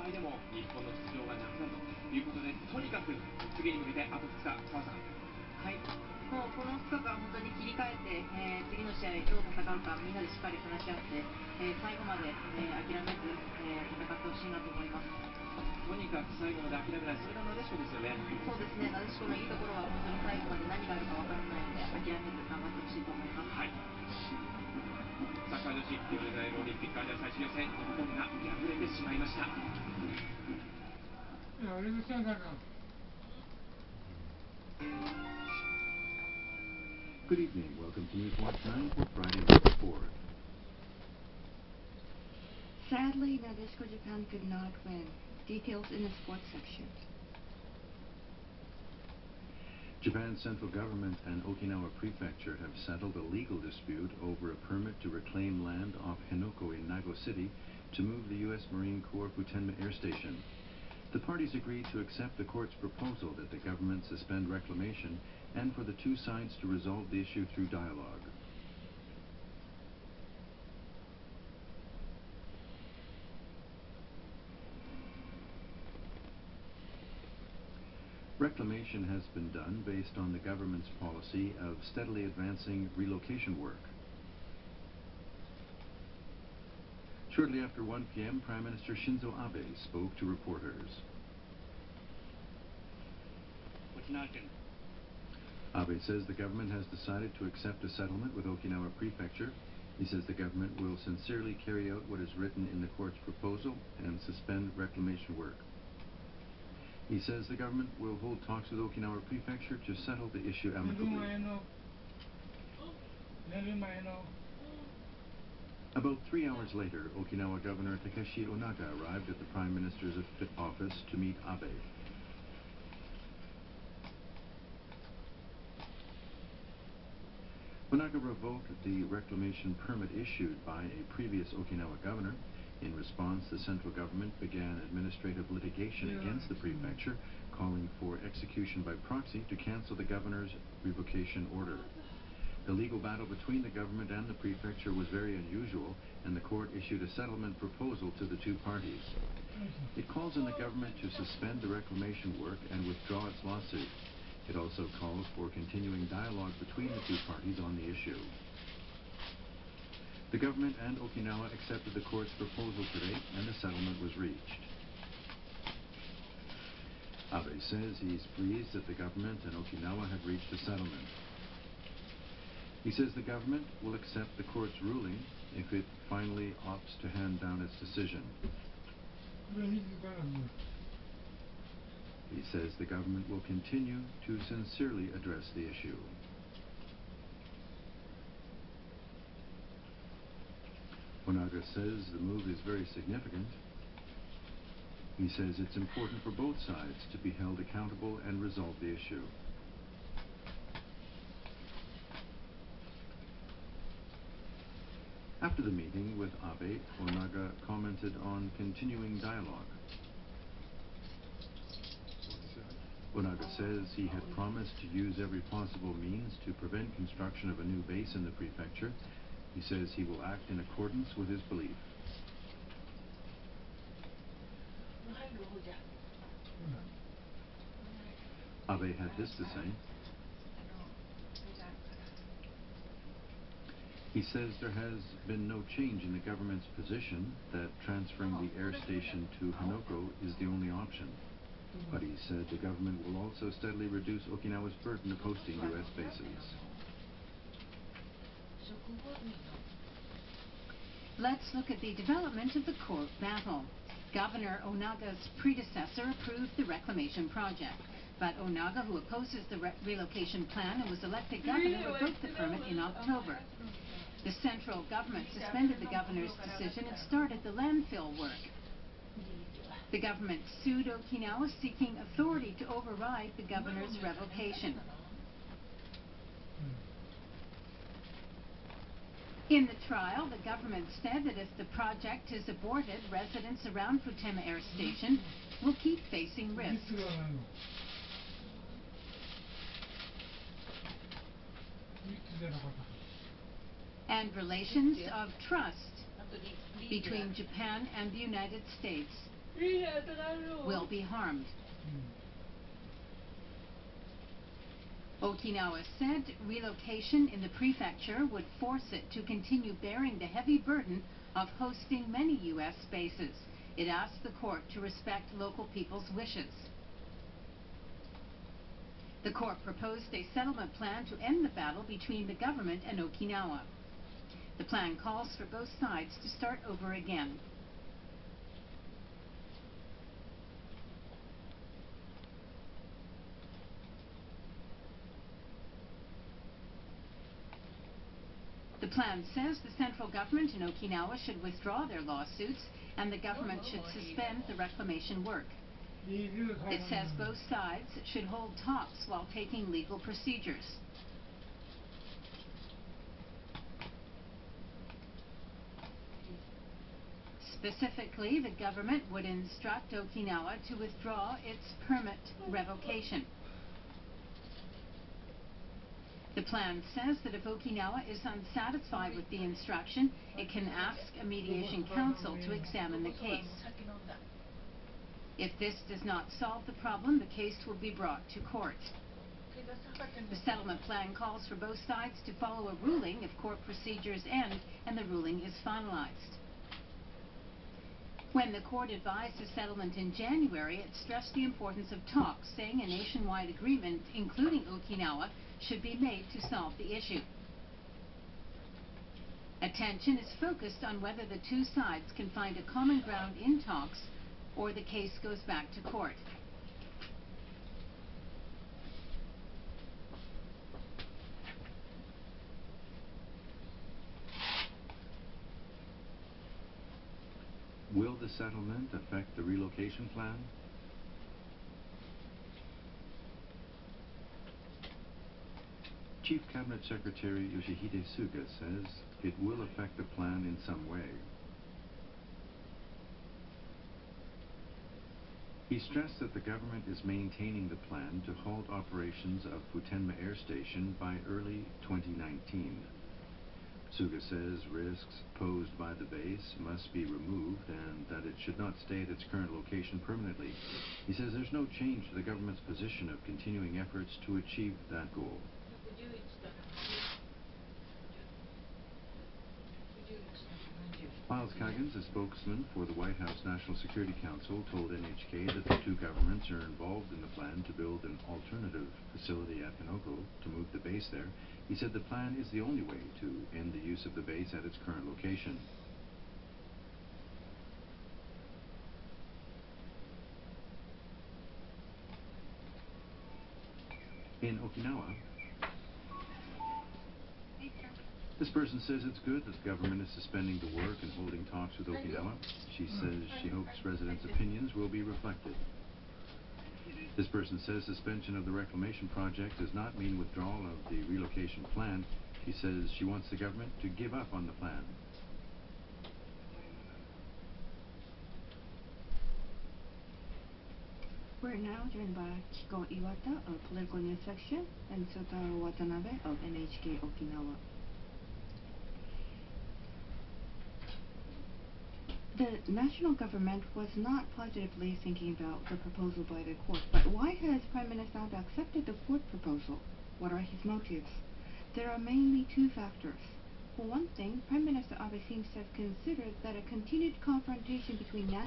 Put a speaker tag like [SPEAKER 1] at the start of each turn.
[SPEAKER 1] 会でも日本の出場がなくなるということで、とにかく次に向けてあと2日、澤さん。
[SPEAKER 2] はい、もうこの2日間、本当に切り替えて、次の試合、どう戦うか、みんなでしっかり話し合って、最後まで、諦めず、戦ってほしいなと思います。
[SPEAKER 1] とにかく最後まで諦めない、それがなでしこですよね。
[SPEAKER 2] そうですね、なでしこのいいところは、本当に最後まで何があるか分からないので、諦めず頑張ってほしいと思います。
[SPEAKER 1] はい、サッカー女子リオデジャネイロオリンピックアジア最終予選、日本が敗れてしまいました。
[SPEAKER 3] Good evening. Welcome to News Watch 9 for Friday, March 4th.
[SPEAKER 4] Sadly, Nadeshiko Japan could not win. Details in the sports section.
[SPEAKER 3] Japan's central government and Okinawa Prefecture have settled a legal dispute over a permit to reclaim land off Henoko in Nago City to move the U.S. Marine Corps Futenma Air Station. The parties agreed to accept the court's proposal that the government suspend reclamation and for the two sides to resolve the issue through dialogue. Reclamation has been done based on the government's policy of steadily advancing relocation work. Shortly after 1 p.m., Prime Minister Shinzo Abe spoke to reporters. Abe says the government has decided to accept a settlement with Okinawa Prefecture. He says the government will sincerely carry out what is written in the court's proposal and suspend reclamation work. He says the government will hold talks with Okinawa Prefecture to settle the issue amicably. About 3 hours later, Okinawa Governor Takeshi Onaga arrived at the Prime Minister's office to meet Abe. Onaga revoked the reclamation permit issued by a previous Okinawa governor. In response, the central government began administrative litigation against the prefecture, calling for execution by proxy to cancel the governor's revocation order. The legal battle between the government and the prefecture was very unusual, and the court issued a settlement proposal to the two parties. It calls on the government to suspend the reclamation work and withdraw its lawsuit. It also calls for continuing dialogue between the two parties on the issue. The government and Okinawa accepted the court's proposal today, and a settlement was reached. Abe says he's pleased that the government and Okinawa have reached a settlement. He says the government will accept the court's ruling if it finally opts to hand down its decision. He says the government will continue to sincerely address the issue. Onaga says the move is very significant. He says it's important for both sides to be held accountable and resolve the issue. After the meeting with Abe, Onaga commented on continuing dialogue. Onaga says he had promised to use every possible means to prevent construction of a new base in the prefecture. He says he will act in accordance with his belief. Abe had this to say. He says there has been no change in the government's position that transferring the air station to Henoko is the only option. But he said the government will also steadily reduce Okinawa's burden of hosting U.S. bases.
[SPEAKER 5] Let's look at the development of the court battle. Governor Onaga's predecessor approved the reclamation project, but Onaga, who opposes the relocation plan and was elected governor, revoked the permit in October. The central government suspended the governor's decision and started the landfill work. The government sued Okinawa, seeking authority to override the governor's revocation. In the trial, the government said that if the project is aborted, residents around Futenma Air Station will keep facing risks. And relations of trust between Japan and the United States will be harmed. Okinawa said relocation in the prefecture would force it to continue bearing the heavy burden of hosting many U.S. bases. It asked the court to respect local people's wishes. The court proposed a settlement plan to end the battle between the government and Okinawa. The plan calls for both sides to start over again. The plan says the central government in Okinawa should withdraw their lawsuits and the government should suspend the reclamation work. It says both sides should hold talks while taking legal procedures. Specifically, the government would instruct Okinawa to withdraw its permit revocation. The plan says that if Okinawa is unsatisfied with the instruction, it can ask a mediation council to examine the case. If this does not solve the problem, the case will be brought to court. The settlement plan calls for both sides to follow a ruling if court procedures end and the ruling is finalized. When the court advised a settlement in January, it stressed the importance of talks, saying a nationwide agreement, including Okinawa, should be made to solve the issue. Attention is focused on whether the two sides can find a common ground in talks or the case goes back to court.
[SPEAKER 3] Will the settlement affect the relocation plan? Chief Cabinet Secretary Yoshihide Suga says it will affect the plan in some way. He stressed that the government is maintaining the plan to halt operations of Futenma Air Station by early 2019. Suga says risks posed by the base must be removed and that it should not stay at its current location permanently. He says there's no change to the government's position of continuing efforts to achieve that goal. Miles Coggins, a spokesman for the White House National Security Council, told NHK that the two governments are involved in the plan to build an alternative facility at Hinoko to move the base there. He said the plan is the only way to end the use of the base at its current location. In Okinawa, this person says it's good that the government is suspending the work and holding talks with Okinawa. She says she hopes residents' opinions will be reflected. This person says suspension of the reclamation project does not mean withdrawal of the relocation plan. She says she wants the government to give up on the plan.
[SPEAKER 4] We're now joined by Chiko Iwata of Political News Section and Sotaro Watanabe of NHK Okinawa. The national government was not positively thinking about the proposal by the court, but why has Prime Minister Abe accepted the court proposal? What are his motives? There are mainly two factors. For one thing, Prime Minister Abe seems to have considered that a continued confrontation between national